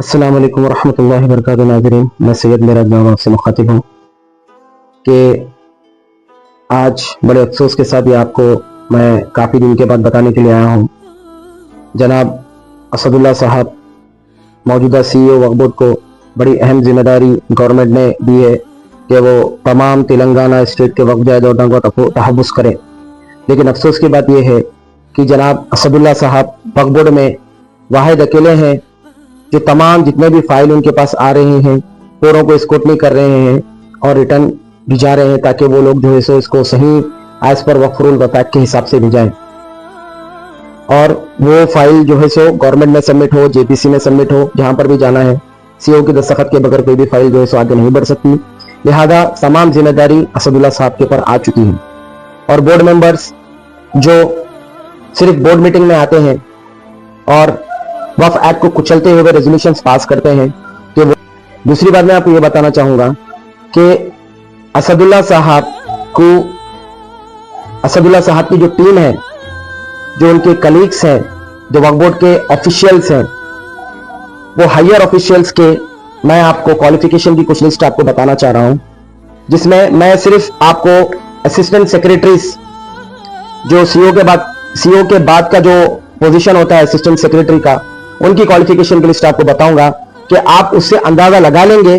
अस्सलाम वालेकुम रहमतुल्लाहि व बरकातुहू। नाज़रीन, मैं सैयद मेरा नाम आपसे मुखातिब हूँ कि आज बड़े अफसोस के साथ ये आपको मैं काफ़ी दिन के बाद बताने के लिए आया हूँ। जनाब असदुल्ला साहब मौजूदा CEO वक्फ बोर्ड को बड़ी अहम जिम्मेदारी गवर्नमेंट ने दी है कि वो तमाम तेलंगाना स्टेट के वक्फ जायदादों को तहफ़्फ़ुज़ करें। लेकिन अफसोस की बात यह है कि जनाब असदुल्ला साहब वक्फ बोर्ड में वाहिद अकेले हैं जो तमाम जितने भी फाइल उनके पास आ रहे हैं पूरों को स्क्रूटनी कर रहे हैं और रिटर्न भिजा रहे हैं ताकि वो लोग जो है सो इसको सही एज पर वक्फ रूल व पैक के हिसाब से भिजाएं और वो फाइल जो है सो गवर्नमेंट में सबमिट हो, JPC में सबमिट हो, जहां पर भी जाना है। CEO की दस्तखत के बगैर कोई भी फाइल जो है सो आगे नहीं बढ़ सकती। लिहाजा तमाम जिम्मेदारी असदुल्ला साहब के ऊपर आ चुकी है और बोर्ड मेंबर्स जो सिर्फ बोर्ड मीटिंग में आते हैं और वक्फ एक्ट को कुचलते हुए रेजोल्यूशंस पास करते हैं कि वो। दूसरी बात मैं आपको ये बताना चाहूंगा कि असदुल्ला साहब की जो टीम है, जो उनके कलीग्स हैं, जो वक्फ बोर्ड के ऑफिशियल्स हैं, वो हायर ऑफिशियल्स के मैं आपको क्वालिफिकेशन की कुछ लिस्ट आपको बताना चाह रहा हूं, जिसमें मैं सिर्फ आपको असिस्टेंट सेक्रेटरीज जो CEO के बाद का जो पोजीशन होता है असिस्टेंट सेक्रेटरी का, उनकी क्वालिफिकेशन की लिस्ट आपको बताऊंगा कि आप उससे अंदाजा लगा लेंगे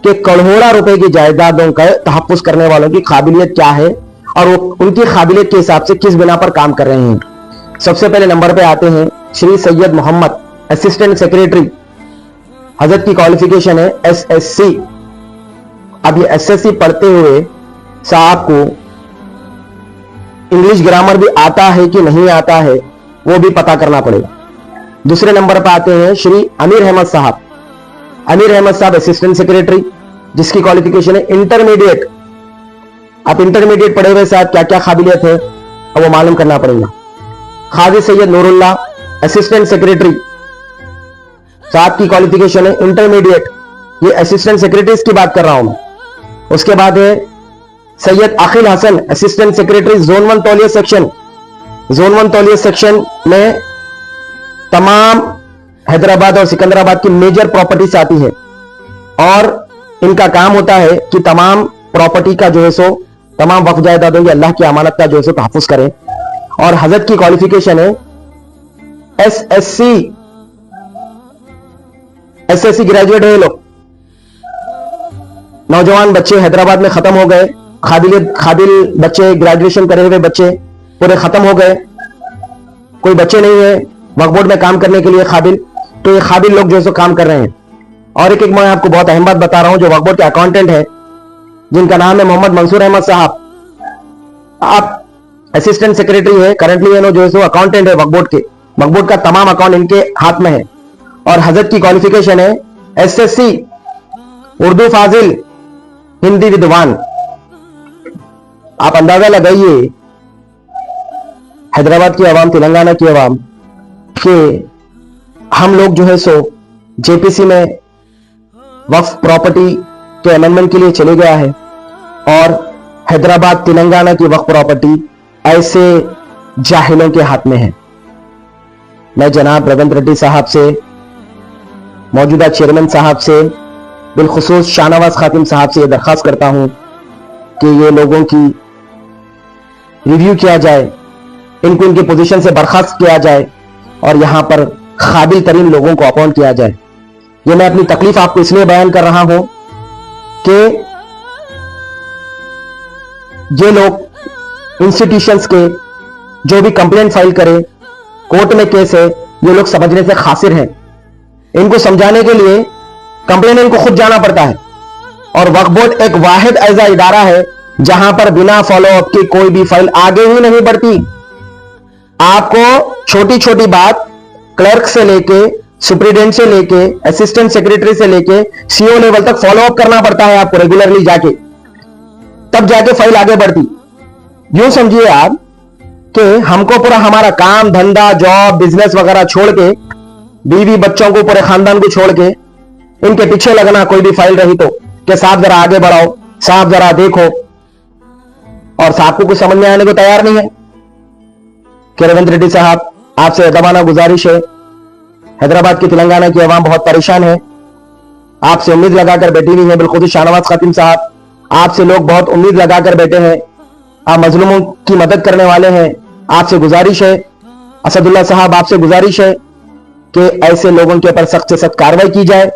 कि करोड़ों रुपए की जायदादों का तहफ्फुज करने वालों की काबिलियत क्या है और वो उनकी काबिलियत के हिसाब से किस बिना पर काम कर रहे हैं। सबसे पहले नंबर पे आते हैं श्री सैयद मोहम्मद, असिस्टेंट सेक्रेटरी। हजरत की क्वालिफिकेशन है SSC। अब ये SSC पढ़ते हुए साहब को इंग्लिश ग्रामर भी आता है कि नहीं आता है वो भी पता करना पड़ेगा। दूसरे नंबर पर आते हैं श्री अमीर अहमद साहब। अमीर अहमद साहब असिस्टेंट सेक्रेटरी, जिसकी क्वालिफिकेशन है इंटरमीडिएट। आप इंटरमीडिएट पढ़े हुए साहब क्या क्या काबिलियत है अब वो मालूम करना पड़ेगा। खाजी सैयद नूरुल्लाह, असिस्टेंट सेक्रेटरी, साहब की क्वालिफिकेशन है इंटरमीडिएट। ये असिस्टेंट सेक्रेटरीज की बात कर रहा हूं मैं। उसके बाद है सैयद अखिल हसन, असिस्टेंट सेक्रेटरी जोन 1 तौलिया सेक्शन। जोन 1 तौलिया सेक्शन में तमाम हैदराबाद और सिकंदराबाद की मेजर प्रॉपर्टीज आती है और इनका काम होता है कि तमाम प्रॉपर्टी का जो है सो तमाम वक्फ जायदादों की अल्लाह की अमानत का जो है सो तहफ्फुज करें। और हजरत की क्वालिफिकेशन है SSC ग्रेजुएट है। लोग नौजवान बच्चे हैदराबाद में खत्म हो गए, काबिल बच्चे, ग्रेजुएशन करे हुए बच्चे पूरे खत्म हो गए, कोई बच्चे नहीं है वक्फ बोर्ड में काम करने के लिए काबिल, तो ये काबिल लोग जो है सो काम कर रहे हैं। और एक मैं आपको बहुत अहम बात बता रहा हूं, जो वक्फ बोर्ड के अकाउंटेंट है जिनका नाम है मोहम्मद मंसूर अहमद साहब। आप असिस्टेंट सेक्रेटरी है, करंटली जो है सो अकाउंटेंट है वक्फ बोर्ड के। वक्फ बोर्ड का तमाम अकाउंट इनके हाथ में है और हजरत की क्वालिफिकेशन है SSC, उर्दू फाजिल, हिंदी विद्वान। आप अंदाजा लगाइए हैदराबाद की आवाम, तेलंगाना की आवाम, कि हम लोग जो है सो JPC में वक्फ प्रॉपर्टी के अमेंडमेंट के लिए चले गया है और हैदराबाद तेलंगाना की वक्फ प्रॉपर्टी ऐसे जाहिलों के हाथ में है। मैं जनाब रविंद्र रेड्डी साहब से, मौजूदा चेयरमैन साहब से, बिलखुसूस शाहनवाज खातिम साहब से यह दरखास्त करता हूं कि ये लोगों की रिव्यू किया जाए, इनको इनकी पोजीशन से बर्खास्त किया जाए और यहां पर काबिल तरीन लोगों को अपॉइंट किया जाए। यह मैं अपनी तकलीफ आपको इसलिए बयान कर रहा हूं कि ये लोग इंस्टीट्यूशंस के जो भी कंप्लेंट फाइल करे, कोर्ट में केस है, ये लोग समझने से खासिर हैं। इनको समझाने के लिए कंप्लेनेंट को खुद जाना पड़ता है और वक्फ बोर्ड एक वाहिद ऐसा इदारा है जहां पर बिना फॉलोअप के कोई भी फाइल आगे ही नहीं बढ़ती। आपको छोटी छोटी बात क्लर्क से लेके, सुप्रीडेंट से लेके, असिस्टेंट सेक्रेटरी से लेके CEO लेवल तक फॉलोअप करना पड़ता है आपको रेगुलरली जाके, तब जाके फाइल आगे बढ़ती। यूं समझिए आप कि हमको पूरा हमारा काम धंधा, जॉब, बिजनेस वगैरह छोड़ के, बीवी बच्चों को, पूरे खानदान को छोड़ के इनके पीछे लगना, कोई भी फाइल रही तो कि साहब जरा आगे बढ़ाओ, साहब जरा देखो, और साहब को कुछ समझ में आने को तैयार नहीं है कि रविंद्र रेड्डी साहब आपसे दबाना गुजारिश है हैदराबाद की तेलंगाना की आवाम बहुत परेशान है, आपसे उम्मीद लगाकर बैठी हुई है। बिलखुद शाहनवाज खतीम साहब, आपसे लोग बहुत उम्मीद लगाकर बैठे हैं, आप मजलूमों की मदद करने वाले हैं। आपसे गुजारिश है, असदुल्ला साहब आपसे गुजारिश है कि ऐसे लोगों के ऊपर सख्त से सख्त कार्रवाई की जाए,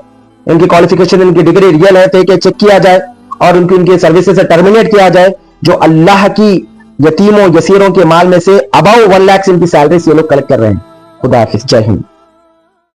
इनकी क्वालिफिकेशन, इनकी डिग्री रियल है फेक है चेक किया जाए और उनकी सर्विसेज से टर्मिनेट किया जाए। जो अल्लाह की यतीमों यसीरों के माल में से अबाउ 1 लाख इनकी सैलरीज ये लोग कलेक्ट कर रहे हैं। खुदा हाफिज, जय हिंद।